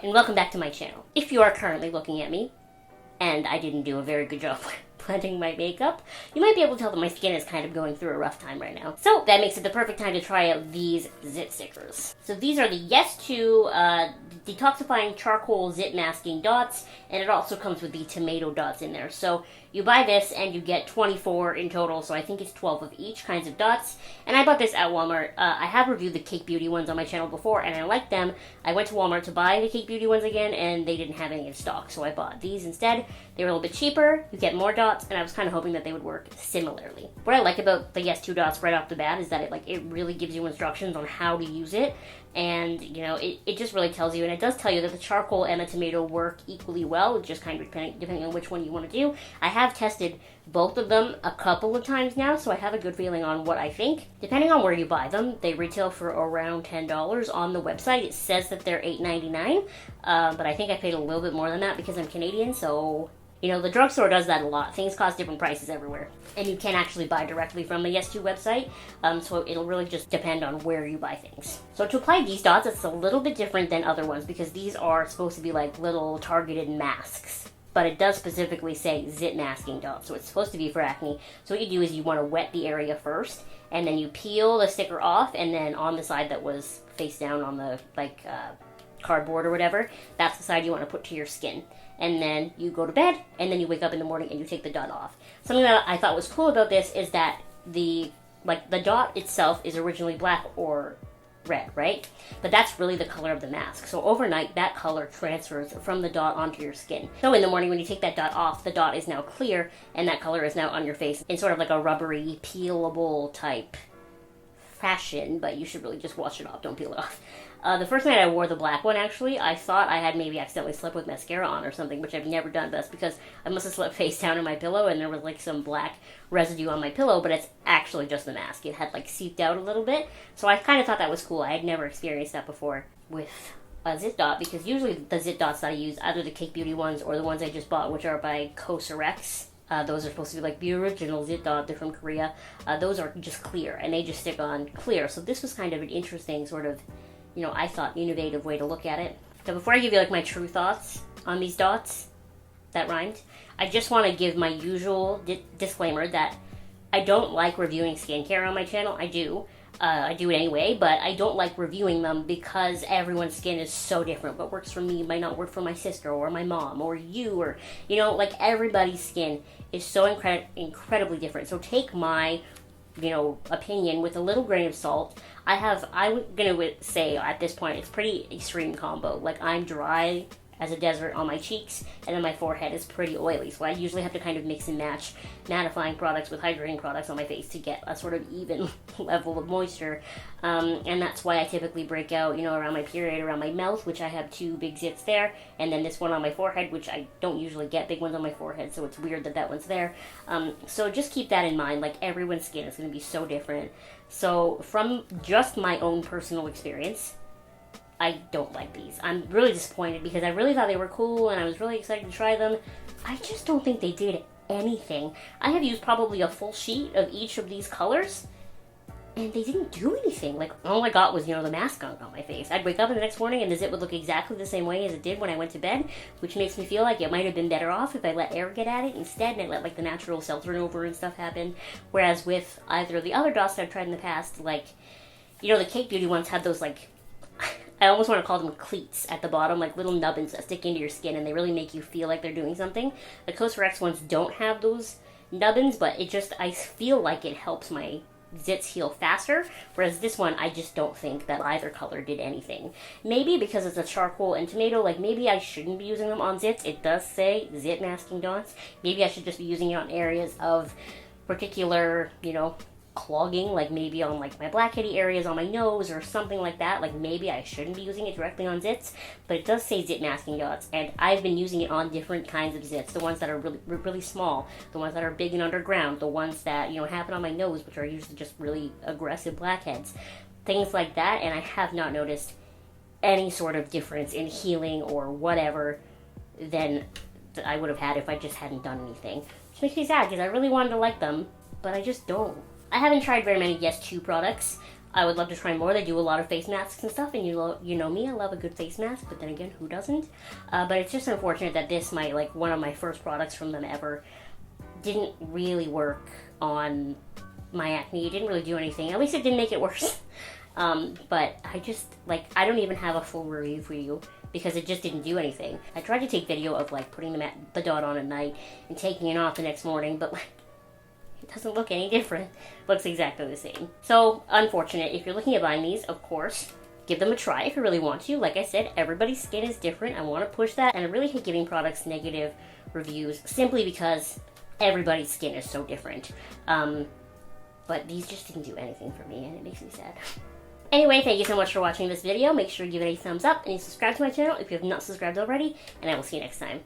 and welcome back to my channel. If you are currently looking at me, and I didn't do a very good job blending my makeup, you might be able to tell that my skin is kind of going through a rough time right now. So that makes it the perfect time to try out these zit stickers. So these are the YesTo detoxifying charcoal zit masking dots, and it also comes with the tomato dots in there. So you buy this and you get 24 in total, so I think it's 12 of each kinds of dots. And I bought this at Walmart. I have reviewed the Cake Beauty ones on my channel before, and I liked them. I went to Walmart to buy the Cake Beauty ones again, and they didn't have any in stock, so I bought these instead. They were a little bit cheaper, you get more dots, and I was kind of hoping that they would work similarly. What I like about the YesTo dots right off the bat is that it really gives you instructions on how to use it, and it just really tells you, and it does tell you that the charcoal and the tomato work equally well, just kind of depending on which one you want to do. I have tested both of them a couple of times now, so I have a good feeling on what I think. Depending on where you buy them, they retail for around $10 on the website. It says that they're $8.99, but I think I paid a little bit more than that because I'm Canadian, so the drugstore does that a lot. Things cost different prices everywhere. And you can actually buy directly from the YesTo website, so it'll really just depend on where you buy things. So to apply these dots, it's a little bit different than other ones because these are supposed to be like little targeted masks. But it does specifically say zit masking dots, so it's supposed to be for acne. So what you do is you want to wet the area first, and then you peel the sticker off, and then on the side that was face down on the cardboard or whatever, that's the side you want to put to your skin. And then you go to bed, and then you wake up in the morning and you take the dot off. Something that I thought was cool about this is that the dot itself is originally black or red, right? But that's really the color of the mask. So overnight, that color transfers from the dot onto your skin. So in the morning when you take that dot off, the dot is now clear, and that color is now on your face in sort of like a rubbery, peelable type fashion, but you should really just wash it off, don't peel it off. The first night I wore the black one, actually, I thought I had maybe accidentally slept with mascara on or something, which I've never done. That's because I must have slept face down in my pillow and there was some black residue on my pillow, but it's actually just the mask. It had seeped out a little bit, so I kind of thought that was cool. I had never experienced that before with a zit dot, because usually the zit dots that I use, either the Cake Beauty ones or the ones I just bought, which are by Cosrx. Those are supposed to be the original zit dot. They're from Korea. Those are just clear, and they just stick on clear. So this was kind of an interesting sort of, I thought, innovative way to look at it. So before I give you my true thoughts on these dots, that rhymed, I just want to give my usual disclaimer that I don't like reviewing skincare on my channel. I do it anyway, but I don't like reviewing them because everyone's skin is so different. What works for me might not work for my sister or my mom or you, or everybody's skin is so incredibly different. So take my opinion with a little grain of salt. I'm gonna say at this point it's pretty extreme combo. I'm dry as a desert on my cheeks, and then my forehead is pretty oily, so I usually have to kind of mix and match mattifying products with hydrating products on my face to get a sort of even level of moisture, and that's why I typically break out around my period, around my mouth, which I have 2 big zits there, and then this one on my forehead, which I don't usually get big ones on my forehead, so it's weird that one's there. So just keep that in mind. Everyone's skin is going to be so different. So from just my own personal experience, I don't like these. I'm really disappointed because I really thought they were cool and I was really excited to try them. I just don't think they did anything. I have used probably a full sheet of each of these colors and they didn't do anything. All I got was, the mask on my face. I'd wake up the next morning and the zit would look exactly the same way as it did when I went to bed, which makes me feel like it might have been better off if I let air get at it instead and I let the natural cell turnover and stuff happen. Whereas with either of the other dots that I've tried in the past, the Cake Beauty ones had those I almost want to call them cleats at the bottom, little nubbins that stick into your skin, and they really make you feel like they're doing something. The Cosrx ones don't have those nubbins, but I feel like it helps my zits heal faster, whereas this one, I just don't think that either color did anything. Maybe because it's a charcoal and tomato, maybe I shouldn't be using them on zits. It does say zit masking dots. Maybe I should just be using it on areas of particular, clogging, maybe on my blackheady areas on my nose or something like that. Maybe I shouldn't be using it directly on zits, but it does say zit masking dots, and I've been using it on different kinds of zits. The ones that are really, really small, the ones that are big and underground, the ones that happen on my nose, which are usually just really aggressive blackheads, things like that, and I have not noticed any sort of difference in healing or whatever than I would have had if I just hadn't done anything, which makes me sad because I really wanted to like them, but I just don't. I haven't tried very many YesTo products. I would love to try more. They do a lot of face masks and stuff, and you know me, I love a good face mask, but then again, who doesn't? But it's just unfortunate that this, one of my first products from them ever, didn't really work on my acne. It didn't really do anything. At least it didn't make it worse. But I just, I don't even have a full review for you because it just didn't do anything. I tried to take video of, putting the dot on at night and taking it off the next morning, but, it doesn't look any different. It looks exactly the same. So, unfortunate. If you're looking at buying these, of course, give them a try if you really want to. Like I said, everybody's skin is different. I want to push that, and I really hate giving products negative reviews simply because everybody's skin is so different. But these just didn't do anything for me, and it makes me sad. Anyway, thank you so much for watching this video. Make sure you give it a thumbs up and you subscribe to my channel if you have not subscribed already, and I will see you next time.